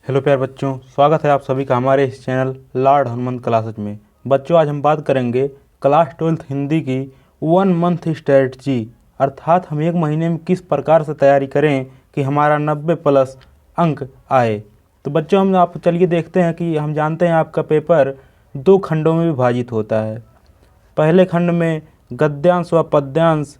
Hello प्यारे बच्चों, स्वागत है आप सभी का हमारे इस चैनल लॉर्ड हनुमंत क्लासेज में। बच्चों, आज हम बात करेंगे क्लास 12th हिंदी की 1 मंथ स्ट्रेटजी, अर्थात हम 1 महीने में किस प्रकार से तैयारी करें कि हमारा 90+ अंक आए। तो बच्चों, हम आप चलिए देखते हैं कि हम जानते हैं आपका पेपर 2 खंडों में विभाजित होता है। पहले खंड में गद्यांश व पद्यांश,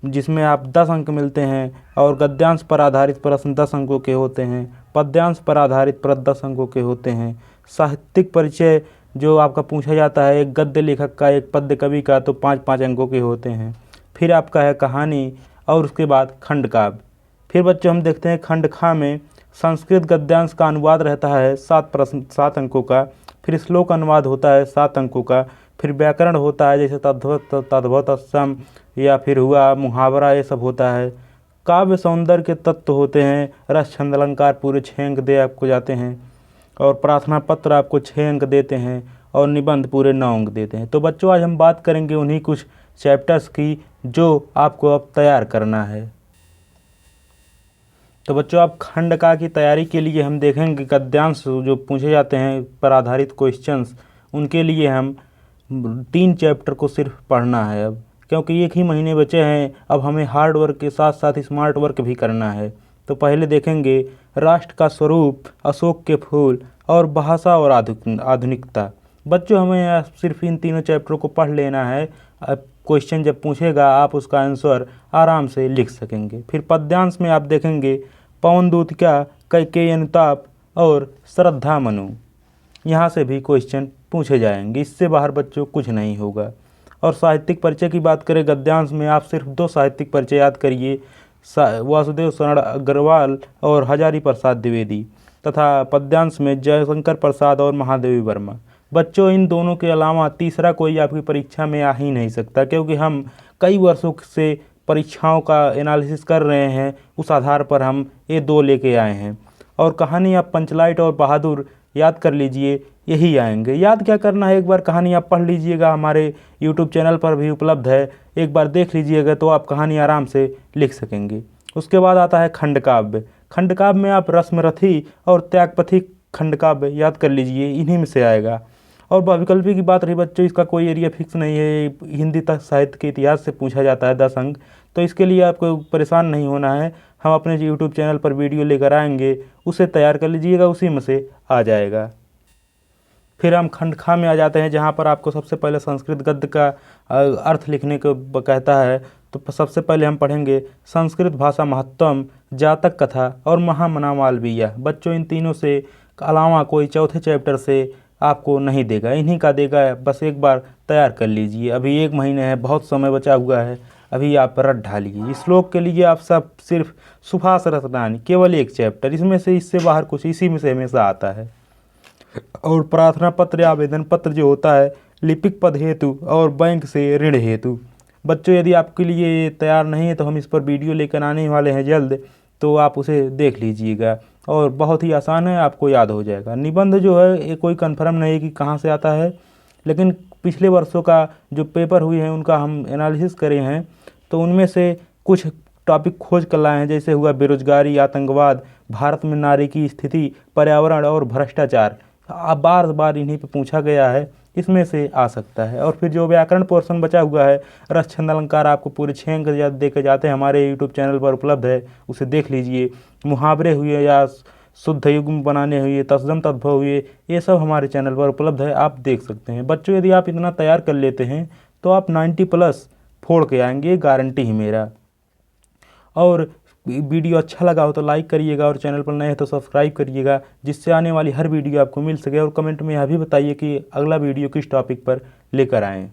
जिसमें आप 10 अंक मिलते हैं, और गद्यांश पर आधारित प्रश्न 10 अंकों के होते हैं, पद्यांश पर आधारित प्रश्न 10 अंकों के होते हैं। साहित्यिक परिचय जो आपका पूछा जाता है, एक गद्य लेखक का, एक पद्य कवि का, तो 5-5 अंकों के होते हैं। फिर आपका है कहानी, और उसके बाद खंड काव्य। फिर बच्चों हम देखते हैं खंड खा में संस्कृत गद्यांश का अनुवाद रहता है 7 प्रश्न 7 अंकों का। फिर श्लोक अनुवाद होता है 7 अंकों का। फिर व्याकरण होता है, जैसे तद्भव तत्सम, या फिर हुआ मुहावरा, ये सब होता है। काव्य सौंदर्य के तत्व होते हैं, रस छंद अलंकार पूरे 6 अंक दे आपको जाते हैं, और प्रार्थना पत्र आपको 6 अंक देते हैं, और निबंध पूरे 9 अंक देते हैं। तो बच्चों, आज हम बात करेंगे उन्हीं कुछ चैप्टर्स की जो आपको अब तैयार करना है। तो बच्चों, आप खंड का की तैयारी के लिए हम देखेंगे गद्यांश जो पूछे जाते हैं पर आधारित क्वेश्चंस, उनके लिए हम 3 चैप्टर को सिर्फ पढ़ना है अब, क्योंकि 1 ही महीने बचे हैं। अब हमें हार्ड वर्क के साथ साथ स्मार्ट वर्क भी करना है। तो पहले देखेंगे राष्ट्र का स्वरूप, अशोक के फूल, और भाषा और आधुनिकता। बच्चों, हमें सिर्फ इन तीनों चैप्टरों को पढ़ लेना है। अब क्वेश्चन जब पूछेगा आप उसका आंसर आराम से लिख सकेंगे। फिर पद्यांश में आप देखेंगे पवन दूत क्या, कैकेयी अनुताप, और श्रद्धा मनु। यहाँ से भी क्वेश्चन पूछे जाएंगे, इससे बाहर बच्चों कुछ नहीं होगा। और साहित्यिक परिचय की बात करें, गद्यांश में आप सिर्फ 2 साहित्यिक परिचय याद करिए, वासुदेव शरण अग्रवाल और हजारी प्रसाद द्विवेदी, तथा पद्यांश में जयशंकर प्रसाद और महादेवी वर्मा। बच्चों, इन दोनों के अलावा तीसरा कोई आपकी परीक्षा में आ ही नहीं सकता, क्योंकि हम कई वर्षों से परीक्षाओं का एनालिसिस कर रहे हैं, उस आधार पर हम ये 2 लेके आए हैं। और कहानी आप पंचलाइट और बहादुर याद कर लीजिए, यही आएंगे। याद क्या करना है, एक बार कहानी आप पढ़ लीजिएगा, हमारे यूट्यूब चैनल पर भी उपलब्ध है, एक बार देख लीजिएगा तो आप कहानी आराम से लिख सकेंगे। उसके बाद आता है खंड काव्य। खंड काव्य में आप रश्मरथी और त्यागपथी खंड काव्य याद कर लीजिए, इन्हीं में से आएगा। और बहुविकल्पी की बात रही बच्चों, इसका कोई एरिया फिक्स नहीं है, हिंदी तक साहित्य के इतिहास से पूछा जाता है 10 अंक, तो इसके लिए आपको परेशान नहीं होना है। हम अपने यूट्यूब चैनल पर वीडियो लेकर आएंगे, उसे तैयार कर लीजिएगा, उसी में से आ जाएगा। फिर हम खंड खा में आ जाते हैं, जहाँ पर आपको सबसे पहले संस्कृत गद्य का अर्थ लिखने को कहता है। तो सबसे पहले हम पढ़ेंगे संस्कृत भाषा महत्तम, जातक कथा, और महामना मालवीय। बच्चों, इन तीनों से अलावा कोई चौथे चैप्टर से आपको नहीं देगा, इन्हीं का देगा। बस एक बार तैयार कर लीजिए, अभी 1 महीने है, बहुत समय बचा हुआ है, अभी आप रट ढालिए। इस श्लोक के लिए आप सब सिर्फ सुभाष रतनानी, केवल 1 चैप्टर, इसमें से इससे बाहर कुछ इसी में से हमेशा आता है। और प्रार्थना पत्र या आवेदन पत्र जो होता है, लिपिक पद हेतु और बैंक से ऋण हेतु। बच्चों, यदि आपके लिए ये तैयार नहीं है तो हम इस पर वीडियो लेकर आने वाले हैं जल्द, तो आप उसे देख लीजिएगा, और बहुत ही आसान है, आपको याद हो जाएगा। निबंध जो है ये कोई कन्फर्म नहीं है कि कहाँ से आता है, लेकिन पिछले वर्षों का जो पेपर हुए हैं उनका हम एनालिसिस करे हैं, तो उनमें से कुछ टॉपिक खोज कर लाए हैं, जैसे हुआ बेरोजगारी, आतंकवाद, भारत में नारी की स्थिति, पर्यावरण और भ्रष्टाचार। अब बार बार इन्हीं पे पूछा गया है, इसमें से आ सकता है। और फिर जो व्याकरण पोर्शन बचा हुआ है, रस छंद अलंकार आपको पूरे 6 अंक दे के जाते हैं, हमारे यूट्यूब चैनल पर उपलब्ध है, उसे देख लीजिए। मुहावरे हुए या शुद्ध युग्म बनाने हुए, तत्सम तद्भव हुए, ये सब हमारे चैनल पर उपलब्ध है, आप देख सकते हैं। बच्चों, यदि आप इतना तैयार कर लेते हैं तो आप 90+ फोड़ के आएंगे, गारंटी ही मेरा। और वीडियो अच्छा लगा हो तो लाइक करिएगा, और चैनल पर नए हैं तो सब्सक्राइब करिएगा, जिससे आने वाली हर वीडियो आपको मिल सके। और कमेंट में यह भी बताइए कि अगला वीडियो किस टॉपिक पर लेकर आएँ।